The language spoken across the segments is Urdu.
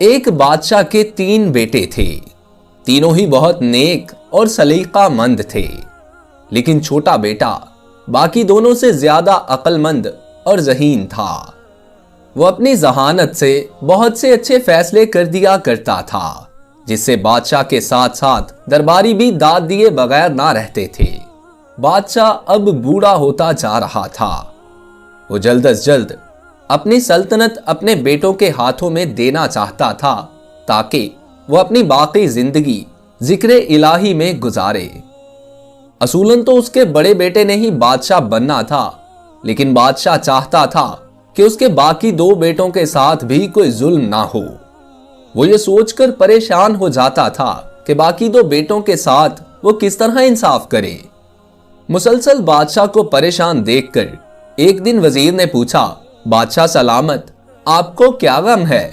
ایک بادشاہ کے 3 بیٹے تھے۔ تینوں ہی بہت نیک اور سلیقہ مند تھے، لیکن چھوٹا بیٹا باقی دونوں سے زیادہ عقل مند اور ذہین تھا۔ وہ اپنی ذہانت سے بہت سے اچھے فیصلے کر دیا کرتا تھا، جس سے بادشاہ کے ساتھ ساتھ درباری بھی داد دیے بغیر نہ رہتے تھے۔ بادشاہ اب بوڑھا ہوتا جا رہا تھا۔ وہ جلد از جلد اپنی سلطنت اپنے بیٹوں کے ہاتھوں میں دینا چاہتا تھا، تاکہ وہ اپنی باقی زندگی ذکر الہی میں گزارے۔ اصولاً تو اس کے بڑے بیٹے نے ہی بادشاہ بننا تھا، لیکن بادشاہ چاہتا تھا کہ اس کے باقی 2 بیٹوں کے ساتھ بھی کوئی ظلم نہ ہو۔ وہ یہ سوچ کر پریشان ہو جاتا تھا کہ باقی 2 بیٹوں کے ساتھ وہ کس طرح انصاف کرے۔ مسلسل بادشاہ کو پریشان دیکھ کر ایک دن وزیر نے پوچھا، بادشاہ سلامت، آپ کو کیا غم ہے؟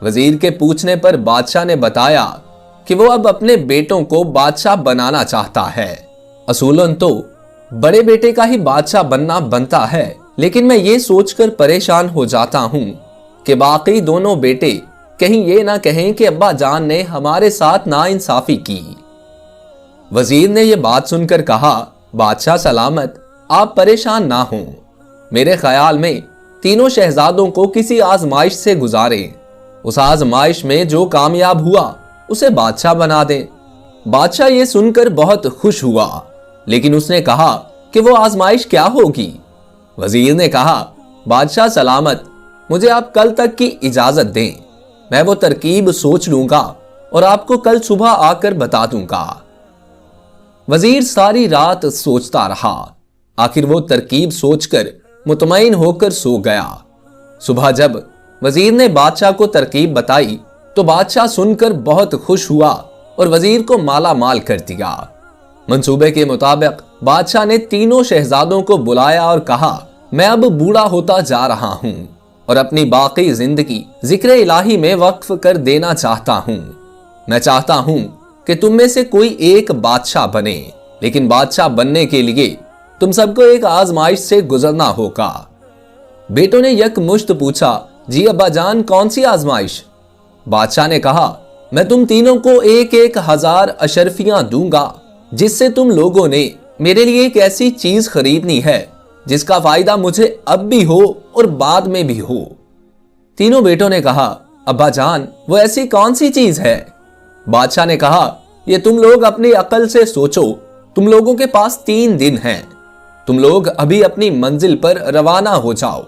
وزیر کے پوچھنے پر بادشاہ نے بتایا کہ وہ اب اپنے بیٹوں کو بادشاہ بنانا چاہتا ہے۔ اصولاً تو بڑے بیٹے کا ہی بادشاہ بننا بنتا ہے، لیکن میں یہ سوچ کر پریشان ہو جاتا ہوں کہ باقی دونوں بیٹے کہیں یہ نہ کہیں کہ ابا جان نے ہمارے ساتھ ناانصافی کی۔ وزیر نے یہ بات سن کر کہا، بادشاہ سلامت، آپ پریشان نہ ہوں۔ میرے خیال میں تینوں شہزادوں کو کسی آزمائش سے گزاریں، اس آزمائش میں جو کامیاب ہوا اسے بادشاہ بنا دیں۔ بادشاہ یہ سن کر بہت خوش ہوا، لیکن اس نے کہا کہ وہ آزمائش کیا ہوگی؟ وزیر نے کہا، بادشاہ سلامت، مجھے آپ کل تک کی اجازت دیں، میں وہ ترکیب سوچ لوں گا اور آپ کو کل صبح آ کر بتا دوں گا۔ وزیر ساری رات سوچتا رہا، آخر وہ ترکیب سوچ کر مطمئن ہو کر سو گیا۔ صبح جب وزیر نے بادشاہ کو ترکیب بتائی تو بادشاہ سن کر بہت خوش ہوا اور وزیر کو مالا مال کر دیا۔ منصوبے کے مطابق بادشاہ نے تینوں شہزادوں کو بلایا اور کہا، میں اب بوڑھا ہوتا جا رہا ہوں اور اپنی باقی زندگی ذکر الہی میں وقف کر دینا چاہتا ہوں۔ میں چاہتا ہوں کہ تم میں سے کوئی ایک بادشاہ بنے، لیکن بادشاہ بننے کے لیے تم سب کو ایک آزمائش سے گزرنا ہوگا۔ بیٹوں نے یک مشت پوچھا، جی ابا جان، کون سی آزمائش؟ بادشاہ نے کہا، میں تم تینوں کو 1000 اشرفیاں دوں گا، جس سے تم لوگوں نے میرے لیے ایک ایسی چیز خریدنی ہے جس کا فائدہ مجھے اب بھی ہو اور بعد میں بھی ہو۔ تینوں بیٹوں نے کہا، ابا جان، وہ ایسی کون سی چیز ہے؟ بادشاہ نے کہا، یہ تم لوگ اپنی عقل سے سوچو، تم لوگوں کے پاس 3 دن ہیں، تم لوگ ابھی اپنی منزل پر روانہ ہو جاؤ۔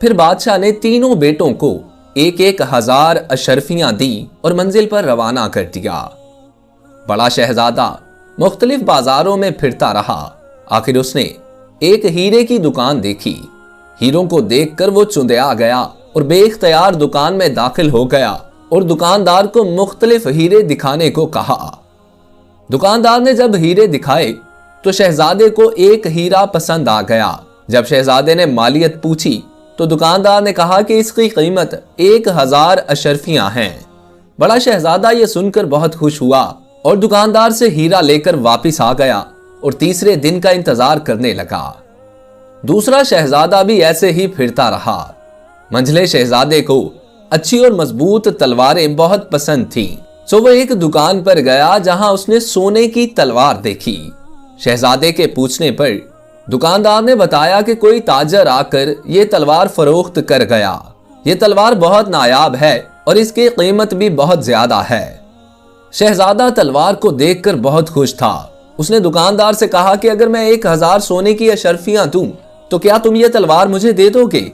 پھر بادشاہ نے تینوں بیٹوں کو 1000 اشرفیاں دی اور منزل پر روانہ کر دیا۔ بڑا شہزادہ مختلف بازاروں میں پھرتا رہا، آخر اس نے ایک ہیرے کی دکان دیکھی۔ ہیروں کو دیکھ کر وہ چندیا گیا اور بے اختیار دکان میں داخل ہو گیا اور دکاندار کو مختلف ہیرے دکھانے کو کہا۔ دکاندار نے جب ہیرے دکھائے تو شہزادے کو ایک ہیرا پسند آ گیا۔ جب شہزادے نے مالیت پوچھی تو دکاندار نے کہا کہ اس کی قیمت 1000 اشرفیاں ہیں۔ بڑا شہزادہ یہ سن کر بہت خوش ہوا اور دکاندار سے ہیرا لے کر واپس آ گیا اور تیسرے دن کا انتظار کرنے لگا۔ دوسرا شہزادہ بھی ایسے ہی پھرتا رہا۔ منجلے شہزادے کو اچھی اور مضبوط تلواریں بہت پسند تھیں، سو وہ ایک دکان پر گیا جہاں اس نے سونے کی تلوار دیکھی۔ شہزادے کے پوچھنے پر دکاندار نے بتایا کہ کوئی تاجر آ کر یہ تلوار فروخت کر گیا۔ یہ تلوار بہت نایاب ہے اور اس کی قیمت بھی بہت زیادہ ہے۔ شہزادہ تلوار کو دیکھ کر بہت خوش تھا۔ اس نے دکاندار سے کہا کہ اگر میں 1000 سونے کی اشرفیاں دوں تو کیا تم یہ تلوار مجھے دے دو گے؟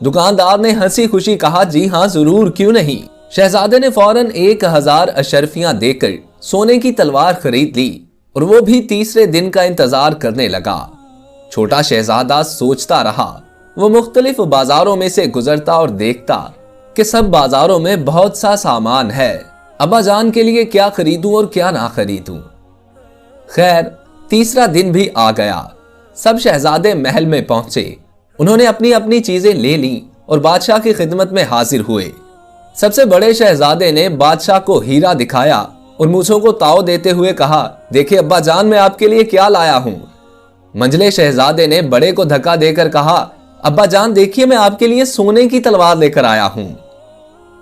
دکاندار نے ہنسی خوشی کہا، جی ہاں ضرور، کیوں نہیں۔ شہزادے نے فوراً 1000 اشرفیاں دے کر سونے کی تلوار خرید لی اور وہ بھی تیسرے دن کا انتظار کرنے لگا۔ چھوٹا شہزادہ سوچتا رہا۔ وہ مختلف بازاروں میں سے گزرتا اور دیکھتا کہ سب بازاروں میں بہت سا سامان ہے، ابا جان کے لیے کیا خریدوں اور کیا نہ خریدوں۔ خیر، تیسرا دن بھی آ گیا۔ سب شہزادے محل میں پہنچے، انہوں نے اپنی اپنی چیزیں لے لیں اور بادشاہ کی خدمت میں حاضر ہوئے۔ سب سے بڑے شہزادے نے بادشاہ کو ہیرا دکھایا اور مونچھوں کو تاؤ دیتے ہوئے کہا، دیکھیں ابا جان، میں آپ کے لیے کیا لایا ہوں۔ منجلے شہزادے نے بڑے کو دھکا دے کر کہا، ابا جان دیکھیے، میں آپ کے لیے سونے کی تلوار لے کر آیا ہوں۔